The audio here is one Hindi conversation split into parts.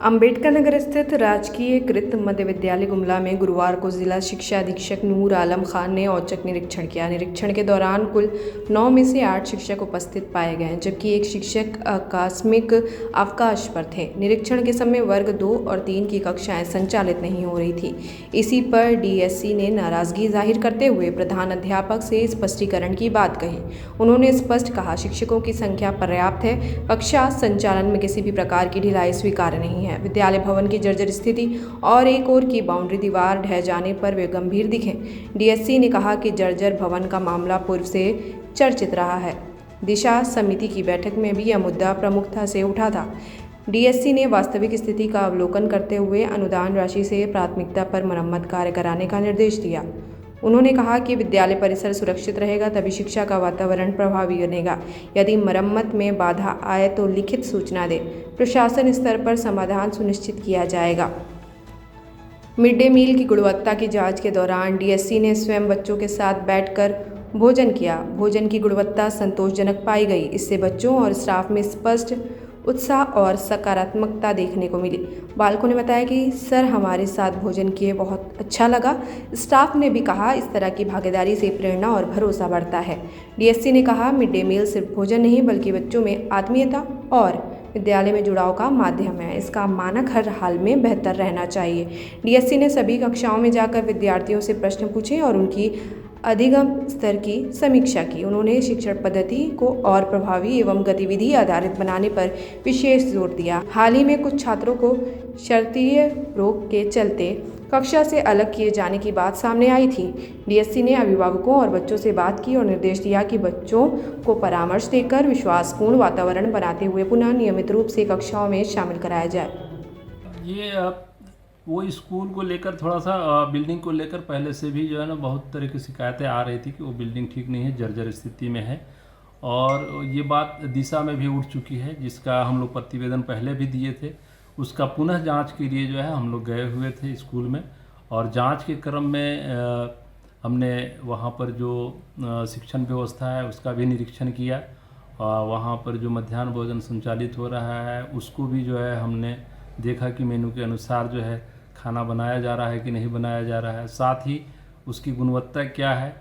अंबेडकर नगर स्थित राजकीय कृत मध्य विद्यालय गुमला में गुरुवार को जिला शिक्षा अधीक्षक नूर आलम खान ने औचक निरीक्षण किया। निरीक्षण के दौरान कुल 9 में से 8 शिक्षक उपस्थित पाए गए, जबकि एक शिक्षक आकस्मिक अवकाश पर थे। निरीक्षण के समय वर्ग 2 और 3 की कक्षाएं संचालित नहीं हो रही थी। इसी पर डीएससी ने नाराजगी जाहिर करते हुए प्रधान अध्यापक से स्पष्टीकरण की बात कही। उन्होंने स्पष्ट कहा, शिक्षकों की संख्या पर्याप्त है, कक्षा संचालन में किसी भी प्रकार की ढिलाई स्वीकार्य नहीं है। विद्यालय भवन की जर्जर स्थिति और एक ओर की बाउंड्री दीवार ढह जाने पर वे गंभीर दिखे। डीएससी ने कहा कि जर्जर भवन का मामला पूर्व से चर्चित रहा है। दिशा समिति की बैठक में भी यह मुद्दा प्रमुखता से उठा था। डीएससी ने वास्तविक स्थिति का अवलोकन करते हुए अनुदान राशि से प्राथमिकता पर मरम्मत कार्य कराने का निर्देश दिया। उन्होंने कहा कि विद्यालय परिसर सुरक्षित रहेगा तभी शिक्षा का वातावरण प्रभावी बनेगा। यदि मरम्मत में बाधा आए तो लिखित सूचना दें। प्रशासन स्तर पर समाधान सुनिश्चित किया जाएगा। मिड डे मील की गुणवत्ता की जांच के दौरान डीएससी ने स्वयं बच्चों के साथ बैठकर भोजन किया। भोजन की गुणवत्ता संतोषजनक पाई गई। इससे बच्चों और स्टाफ में स्पष्ट उत्साह और सकारात्मकता देखने को मिली। बालकों ने बताया कि सर हमारे साथ भोजन किए बहुत अच्छा लगा। स्टाफ ने भी कहा, इस तरह की भागीदारी से प्रेरणा और भरोसा बढ़ता है। डीएससी ने कहा, मिड डे मील सिर्फ भोजन नहीं बल्कि बच्चों में आत्मीयता और विद्यालय में जुड़ाव का माध्यम है। इसका मानक हर हाल में बेहतर रहना चाहिए। डीएससी ने सभी कक्षाओं में जाकर विद्यार्थियों से प्रश्न पूछे और उनकी अधिगम स्तर की समीक्षा की। उन्होंने शिक्षण पद्धति को और प्रभावी एवं गतिविधि आधारित बनाने पर विशेष जोर दिया। हाल ही में कुछ छात्रों को शर्तीय रोग के चलते कक्षा से अलग किए जाने की बात सामने आई थी। डीएससी ने अभिभावकों और बच्चों से बात की और निर्देश दिया कि बच्चों को परामर्श देकर विश्वासपूर्ण वातावरण बनाते हुए पुनः नियमित रूप से कक्षाओं में शामिल कराया जाए। ये वो स्कूल को लेकर थोड़ा सा बिल्डिंग को लेकर पहले से भी जो है ना बहुत तरह की शिकायतें आ रही थी कि वो बिल्डिंग ठीक नहीं है, जर्जर स्थिति में है। और ये बात दिशा में भी उठ चुकी है, जिसका हम लोग प्रतिवेदन पहले भी दिए थे। उसका पुनः जांच के लिए जो है हम लोग गए हुए थे स्कूल में, और जांच के क्रम में हमने वहाँ पर जो शिक्षण व्यवस्था है उसका भी निरीक्षण किया। वहाँ पर जो मध्याह्न भोजन संचालित हो रहा है उसको भी जो है हमने देखा कि मेनू के अनुसार जो है खाना बनाया जा रहा है कि नहीं बनाया जा रहा है, साथ ही उसकी गुणवत्ता क्या है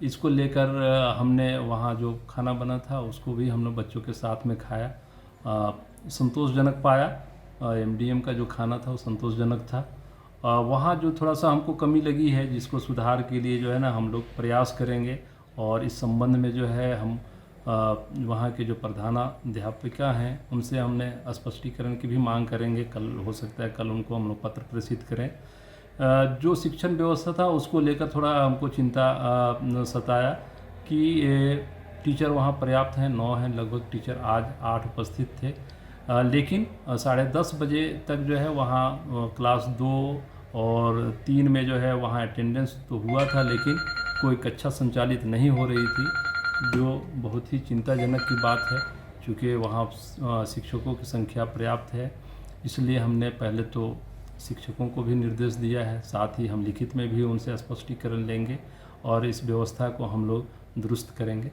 इसको लेकर हमने वहाँ जो खाना बना था उसको भी हमने बच्चों के साथ में खाया। संतोषजनक पाया। एमडीएम का जो खाना था वो संतोषजनक था। वहाँ जो थोड़ा सा हमको कमी लगी है जिसको सुधार के लिए जो है ना हम लोग प्रयास करेंगे, और इस संबंध में जो है हम वहाँ के जो प्रधानाध्यापिका हैं उनसे हमने स्पष्टीकरण की भी मांग करेंगे। कल हो सकता है कल उनको हम लोग पत्र प्रेषित करें। जो शिक्षण व्यवस्था था उसको लेकर थोड़ा हमको चिंता सताया कि टीचर वहाँ पर्याप्त हैं, 9 हैं लगभग टीचर, आज 8 उपस्थित थे। लेकिन 10:30 बजे तक जो है वहाँ क्लास 2 और 3 में जो है वहाँ अटेंडेंस तो हुआ था, लेकिन कोई कक्षा संचालित नहीं हो रही थी, जो बहुत ही चिंताजनक की बात है। चूँकि वहाँ शिक्षकों की संख्या पर्याप्त है, इसलिए हमने पहले तो शिक्षकों को भी निर्देश दिया है, साथ ही हम लिखित में भी उनसे स्पष्टीकरण लेंगे और इस व्यवस्था को हम लोग दुरुस्त करेंगे।